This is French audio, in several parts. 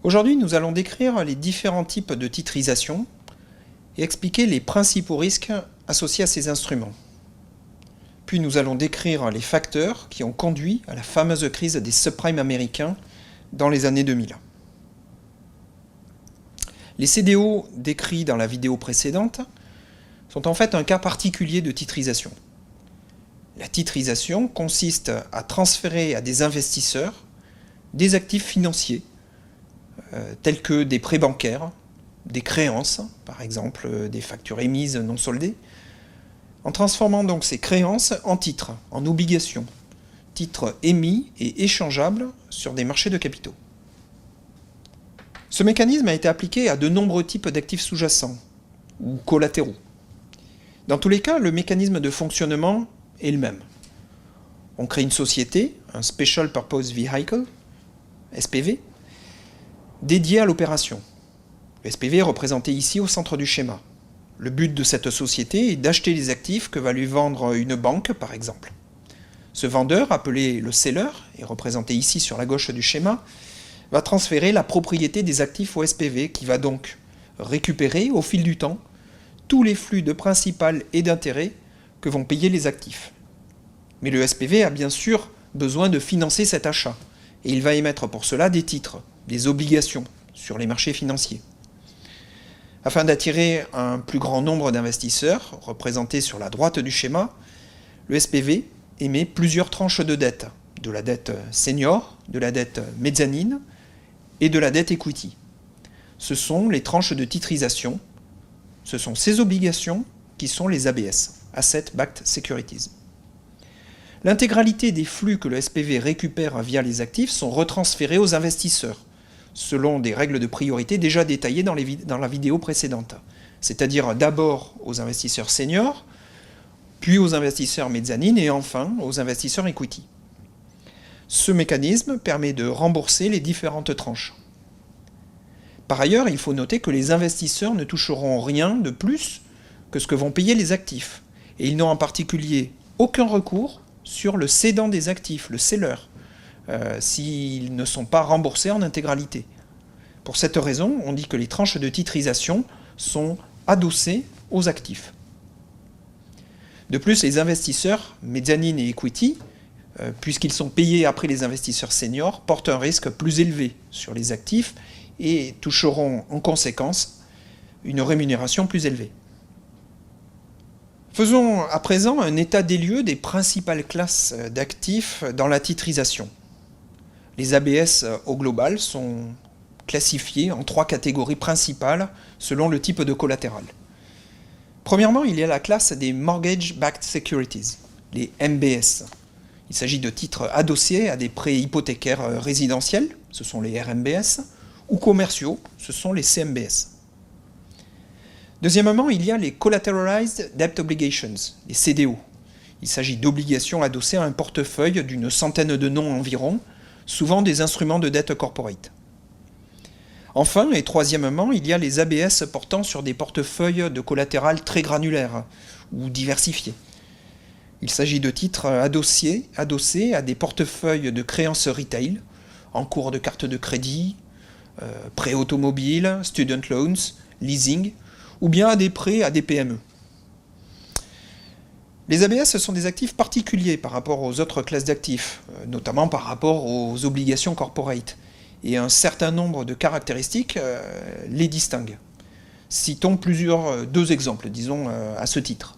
Aujourd'hui, nous allons décrire les différents types de titrisation et expliquer les principaux risques associés à ces instruments. Puis nous allons décrire les facteurs qui ont conduit à la fameuse crise des subprimes américains dans les années 2000. Les CDO décrits dans la vidéo précédente sont en fait un cas particulier de titrisation. La titrisation consiste à transférer à des investisseurs des actifs financiers tels que des prêts bancaires, des créances, par exemple des factures émises non soldées, en transformant donc ces créances en titres, en obligations, titres émis et échangeables sur des marchés de capitaux. Ce mécanisme a été appliqué à de nombreux types d'actifs sous-jacents ou collatéraux. Dans tous les cas, le mécanisme de fonctionnement est le même. On crée une société, un Special Purpose Vehicle, SPV, dédié à l'opération. Le SPV est représenté ici au centre du schéma. Le but de cette société est d'acheter les actifs que va lui vendre une banque, par exemple. Ce vendeur, appelé le seller, et représenté ici sur la gauche du schéma, va transférer la propriété des actifs au SPV, qui va donc récupérer, au fil du temps, tous les flux de principal et d'intérêt que vont payer les actifs. Mais le SPV a bien sûr besoin de financer cet achat, et il va émettre pour cela des titres, des obligations sur les marchés financiers. Afin d'attirer un plus grand nombre d'investisseurs, représentés sur la droite du schéma, le SPV émet plusieurs tranches de dette, de la dette senior, de la dette mezzanine et de la dette equity. Ce sont les tranches de titrisation, ce sont ces obligations qui sont les ABS, Asset Backed Securities. L'intégralité des flux que le SPV récupère via les actifs sont retransférés aux investisseurs, selon des règles de priorité déjà détaillées dans la vidéo précédente. C'est-à-dire d'abord aux investisseurs seniors, puis aux investisseurs mezzanine et enfin aux investisseurs equity. Ce mécanisme permet de rembourser les différentes tranches. Par ailleurs, il faut noter que les investisseurs ne toucheront rien de plus que ce que vont payer les actifs. Et ils n'ont en particulier aucun recours sur le cédant des actifs, le seller, s'ils ne sont pas remboursés en intégralité. Pour cette raison, on dit que les tranches de titrisation sont adossées aux actifs. De plus, les investisseurs, mezzanine et equity, puisqu'ils sont payés après les investisseurs seniors, portent un risque plus élevé sur les actifs et toucheront en conséquence une rémunération plus élevée. Faisons à présent un état des lieux des principales classes d'actifs dans la titrisation. Les ABS au global sont classifiés en 3 catégories principales selon le type de collatéral. Premièrement, il y a la classe des Mortgage Backed Securities, les MBS. Il s'agit de titres adossés à des prêts hypothécaires résidentiels, ce sont les RMBS, ou commerciaux, ce sont les CMBS. Deuxièmement, il y a les Collateralized Debt Obligations, les CDO. Il s'agit d'obligations adossées à un portefeuille d'une centaine de noms environ, souvent des instruments de dette corporate. Enfin, et troisièmement, il y a les ABS portant sur des portefeuilles de collatéral très granulaires ou diversifiés. Il s'agit de titres adossés à des portefeuilles de créances retail, encours de carte de crédit, prêts automobiles, student loans, leasing, ou bien à des prêts à des PME. Les ABS sont des actifs particuliers par rapport aux autres classes d'actifs, notamment par rapport aux obligations corporate, et un certain nombre de caractéristiques les distinguent. Citons deux exemples, disons, à ce titre.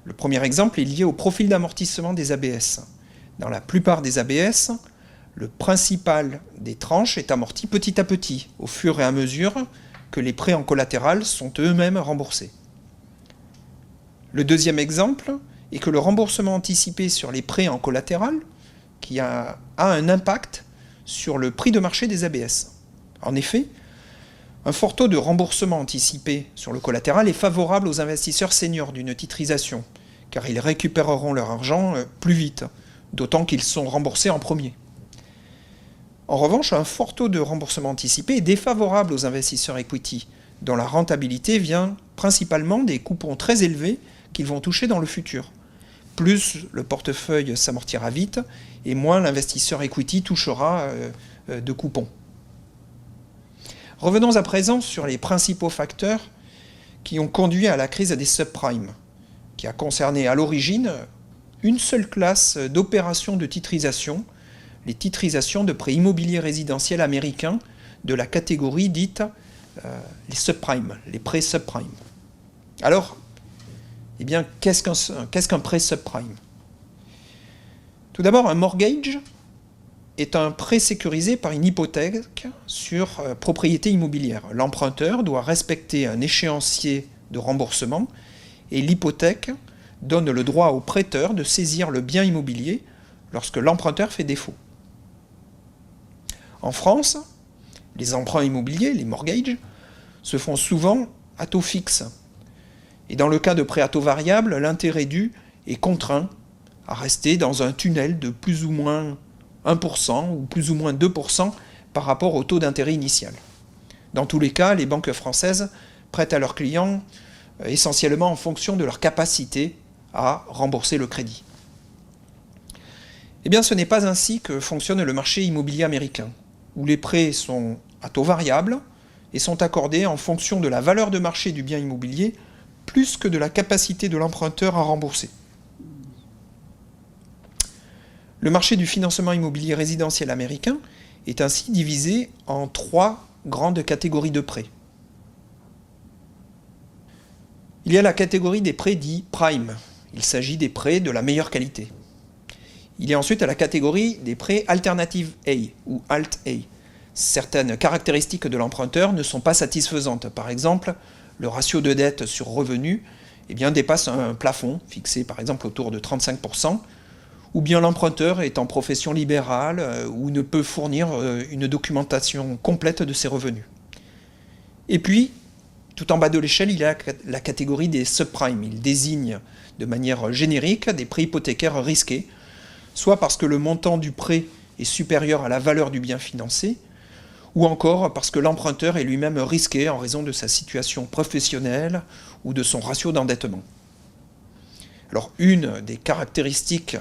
Le premier exemple est lié au profil d'amortissement des ABS. Dans la plupart des ABS, le principal des tranches est amorti petit à petit, au fur et à mesure que les prêts en collatéral sont eux-mêmes remboursés. Le deuxième exemple est que le remboursement anticipé sur les prêts en collatéral qui a un impact sur le prix de marché des ABS. En effet, un fort taux de remboursement anticipé sur le collatéral est favorable aux investisseurs seniors d'une titrisation, car ils récupéreront leur argent plus vite, d'autant qu'ils sont remboursés en premier. En revanche, un fort taux de remboursement anticipé est défavorable aux investisseurs equity, dont la rentabilité vient principalement des coupons très élevés qu'ils vont toucher dans le futur. Plus le portefeuille s'amortira vite, et moins l'investisseur equity touchera de coupons. Revenons à présent sur les principaux facteurs qui ont conduit à la crise des subprimes, qui a concerné à l'origine une seule classe d'opérations de titrisation, les titrisations de prêts immobiliers résidentiels américains de la catégorie dite les subprimes, les prêts subprimes. Alors, eh bien, qu'est-ce qu'un prêt subprime? Tout d'abord, un mortgage est un prêt sécurisé par une hypothèque sur propriété immobilière. L'emprunteur doit respecter un échéancier de remboursement et l'hypothèque donne le droit au prêteur de saisir le bien immobilier lorsque l'emprunteur fait défaut. En France, les emprunts immobiliers, les mortgages, se font souvent à taux fixe. Et dans le cas de prêts à taux variable, l'intérêt dû est contraint à rester dans un tunnel de plus ou moins 1% ou plus ou moins 2% par rapport au taux d'intérêt initial. Dans tous les cas, les banques françaises prêtent à leurs clients essentiellement en fonction de leur capacité à rembourser le crédit. Eh bien, ce n'est pas ainsi que fonctionne le marché immobilier américain, où les prêts sont à taux variable et sont accordés en fonction de la valeur de marché du bien immobilier plus que de la capacité de l'emprunteur à rembourser. Le marché du financement immobilier résidentiel américain est ainsi divisé en 3 grandes catégories de prêts. Il y a la catégorie des prêts dits prime. Il s'agit des prêts de la meilleure qualité. Il y a ensuite la catégorie des prêts Alternative A ou Alt A. Certaines caractéristiques de l'emprunteur ne sont pas satisfaisantes. Par exemple, le ratio de dette sur revenu dépasse un plafond fixé par exemple autour de 35%, ou bien l'emprunteur est en profession libérale ou ne peut fournir une documentation complète de ses revenus. Et puis, tout en bas de l'échelle, il y a la catégorie des subprimes. Il désigne de manière générique des prêts hypothécaires risqués, soit parce que le montant du prêt est supérieur à la valeur du bien financé, ou encore parce que l'emprunteur est lui-même risqué en raison de sa situation professionnelle ou de son ratio d'endettement. Alors, une des caractéristiques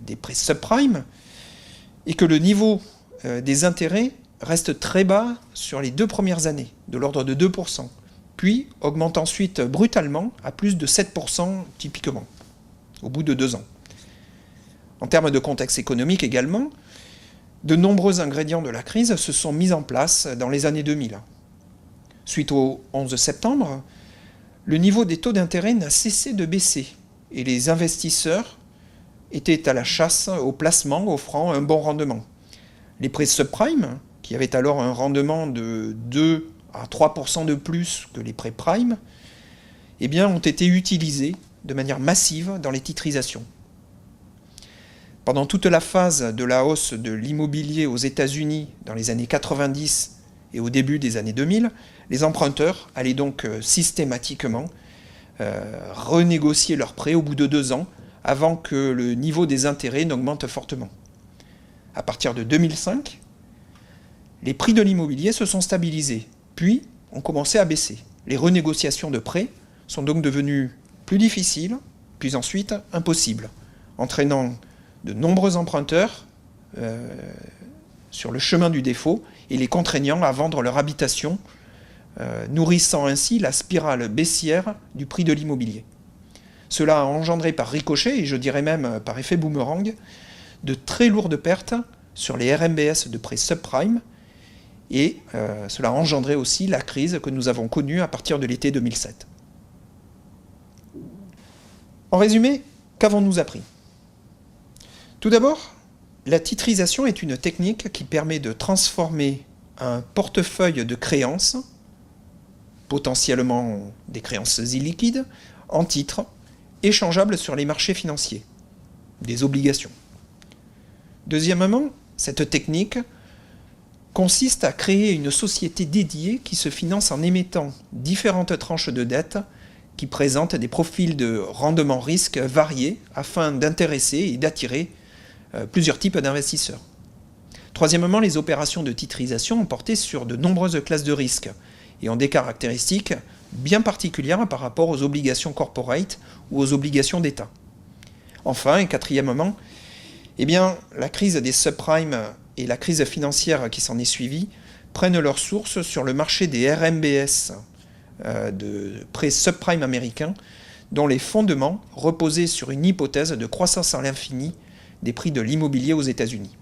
des prêts subprimes est que le niveau des intérêts reste très bas sur les 2 premières années, de l'ordre de 2%, puis augmente ensuite brutalement à plus de 7% typiquement, au bout de 2 ans. En termes de contexte économique également, de nombreux ingrédients de la crise se sont mis en place dans les années 2000. Suite au 11 septembre, le niveau des taux d'intérêt n'a cessé de baisser et les investisseurs étaient à la chasse aux placements offrant un bon rendement. Les prêts subprime, qui avaient alors un rendement de 2 à 3% de plus que les prêts prime, ont été utilisés de manière massive dans les titrisations. Pendant toute la phase de la hausse de l'immobilier aux États-Unis dans les années 90 et au début des années 2000, les emprunteurs allaient donc systématiquement renégocier leurs prêts au bout de 2 ans avant que le niveau des intérêts n'augmente fortement. À partir de 2005, les prix de l'immobilier se sont stabilisés, puis ont commencé à baisser. Les renégociations de prêts sont donc devenues plus difficiles, puis ensuite impossibles, entraînant de nombreux emprunteurs sur le chemin du défaut et les contraignant à vendre leur habitation, nourrissant ainsi la spirale baissière du prix de l'immobilier. Cela a engendré par ricochet, et je dirais même par effet boomerang, de très lourdes pertes sur les RMBS de prêts subprime, et cela a engendré aussi la crise que nous avons connue à partir de l'été 2007. En résumé, qu'avons-nous appris ? Tout d'abord, la titrisation est une technique qui permet de transformer un portefeuille de créances, potentiellement des créances illiquides, en titres échangeables sur les marchés financiers, des obligations. Deuxièmement, cette technique consiste à créer une société dédiée qui se finance en émettant différentes tranches de dette qui présentent des profils de rendement-risque variés afin d'intéresser et d'attirer plusieurs types d'investisseurs. Troisièmement, les opérations de titrisation ont porté sur de nombreuses classes de risques et ont des caractéristiques bien particulières par rapport aux obligations corporate ou aux obligations d'État. Enfin, et quatrièmement, la crise des subprimes et la crise financière qui s'en est suivie prennent leur source sur le marché des RMBS, de prêts subprime américains, dont les fondements reposaient sur une hypothèse de croissance à l'infini des prix de l'immobilier aux États-Unis.